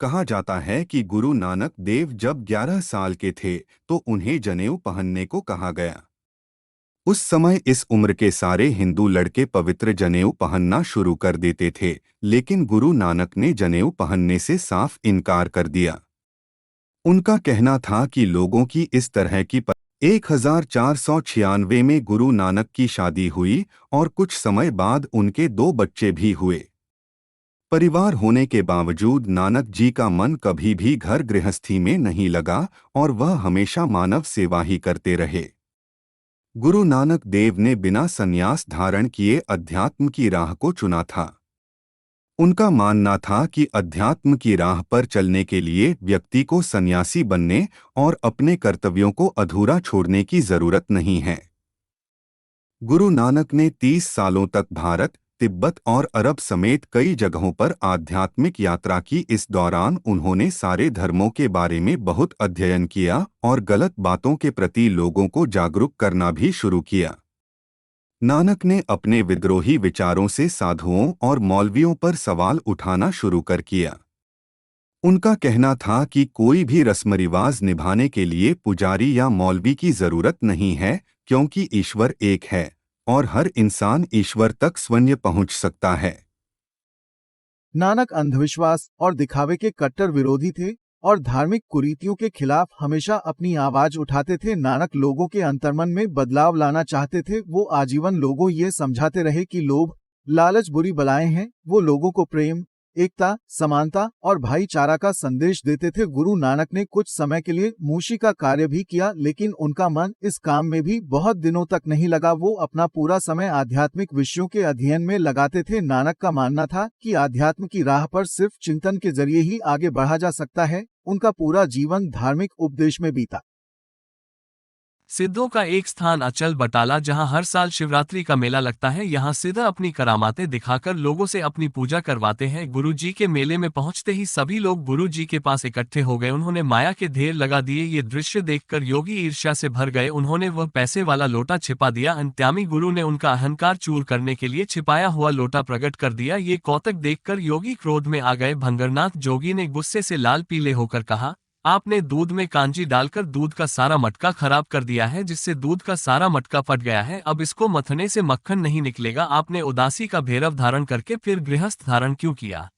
कहा जाता है कि गुरु नानक देव जब 11 साल के थे तो उन्हें जनेऊ पहनने को कहा गया। उस समय इस उम्र के सारे हिंदू लड़के पवित्र जनेऊ पहनना शुरू कर देते थे, लेकिन गुरु नानक ने जनेऊ पहनने से साफ इनकार कर दिया। उनका कहना था कि लोगों की इस तरह की 1496 में गुरु नानक की शादी हुई और कुछ समय बाद उनके 2 बच्चे भी हुए। परिवार होने के बावजूद नानक जी का मन कभी भी घर गृहस्थी में नहीं लगा और वह हमेशा मानव सेवा ही करते रहे। गुरु नानक देव ने बिना संन्यास धारण किए अध्यात्म की राह को चुना था। उनका मानना था कि अध्यात्म की राह पर चलने के लिए व्यक्ति को सन्यासी बनने और अपने कर्तव्यों को अधूरा छोड़ने की जरूरत नहीं है। गुरु नानक ने 30 सालों तक भारत, तिब्बत और अरब समेत कई जगहों पर आध्यात्मिक यात्रा की। इस दौरान उन्होंने सारे धर्मों के बारे में बहुत अध्ययन किया और गलत बातों के प्रति लोगों को जागरूक करना भी शुरू किया। नानक ने अपने विद्रोही विचारों से साधुओं और मौलवियों पर सवाल उठाना शुरू कर किया। उनका कहना था कि कोई भी रस्म रिवाज निभाने के लिए पुजारी या मौलवी की जरूरत नहीं है, क्योंकि ईश्वर एक है और हर इंसान ईश्वर तक स्वयं पहुंच सकता है। नानक अंधविश्वास और दिखावे के कट्टर विरोधी थे और धार्मिक कुरीतियों के खिलाफ हमेशा अपनी आवाज उठाते थे। नानक लोगों के अंतर्मन में बदलाव लाना चाहते थे। वो आजीवन लोगों ये समझाते रहे कि लोभ, लालच बुरी बलाएं हैं। वो लोगों को प्रेम, एकता, समानता और भाईचारा का संदेश देते थे। गुरु नानक ने कुछ समय के लिए मूशी का कार्य भी किया, लेकिन उनका मन इस काम में भी बहुत दिनों तक नहीं लगा। वो अपना पूरा समय आध्यात्मिक विषयों के अध्ययन में लगाते थे। नानक का मानना था कि आध्यात्म की राह पर सिर्फ चिंतन के जरिए ही आगे बढ़ा जा सकता है। उनका पूरा जीवन धार्मिक उपदेश में बीता। सिद्धों का एक स्थान अचल बटाला, जहां हर साल शिवरात्रि का मेला लगता है। यहां सिद्ध अपनी करामातें दिखाकर लोगों से अपनी पूजा करवाते हैं। गुरु जी के मेले में पहुंचते ही सभी लोग गुरु जी के पास इकट्ठे हो गए। उन्होंने माया के ढेर लगा दिए। ये दृश्य देखकर योगी ईर्ष्या से भर गए। उन्होंने वह पैसे वाला लोटा छिपा दिया। अंत्यामी गुरु ने उनका अहंकार चूर करने के लिए छिपाया हुआ लोटा प्रकट कर दिया। ये कौतक देखकर योगी क्रोध में आ गए। भंगरनाथ जोगी ने गुस्से से लाल पीले होकर कहा, आपने दूध में कांजी डालकर दूध का सारा मटका खराब कर दिया है, जिससे दूध का सारा मटका फट गया है। अब इसको मथने से मक्खन नहीं निकलेगा। आपने उदासी का भैरव धारण करके फिर गृहस्थ धारण क्यों किया?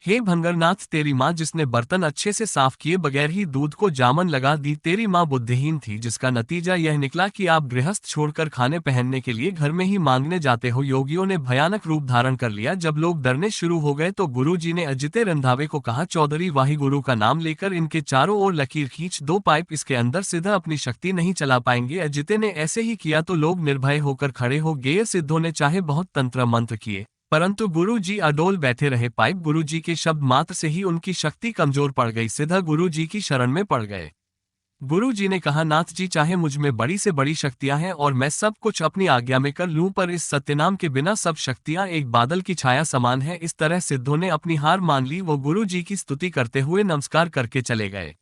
हे भंगरनाथ, तेरी माँ जिसने बर्तन अच्छे से साफ किए बगैर ही दूध को जामन लगा दी, तेरी माँ बुद्धिहीन थी, जिसका नतीजा यह निकला कि आप गृहस्थ छोड़कर खाने पहनने के लिए घर में ही मांगने जाते हो। योगियों ने भयानक रूप धारण कर लिया। जब लोग डरने शुरू हो गए तो गुरु जी ने अजिते रंधावे को कहा, चौधरी वाही गुरु का नाम लेकर इनके चारों ओर लकीर खींच दो, पाइप इसके अंदर सीधा अपनी शक्ति नहीं चला पाएंगे। अजिते ने ऐसे ही किया तो लोग निर्भय होकर खड़े हो गए। सिद्धों ने चाहे बहुत तंत्र मंत्र किए, परंतु गुरु जी अडोल बैठे रहे। पाइप गुरु जी के शब्द मात्र से ही उनकी शक्ति कमजोर पड़ गई। सीधा गुरु जी की शरण में पड़ गए। गुरु जी ने कहा, नाथ जी, चाहे मुझ में बड़ी से बड़ी शक्तियां हैं और मैं सब कुछ अपनी आज्ञा में कर लूं, पर इस सत्यनाम के बिना सब शक्तियां एक बादल की छाया समान है। इस तरह सिद्धों ने अपनी हार मान ली। वो गुरु जी की स्तुति करते हुए नमस्कार करके चले गए।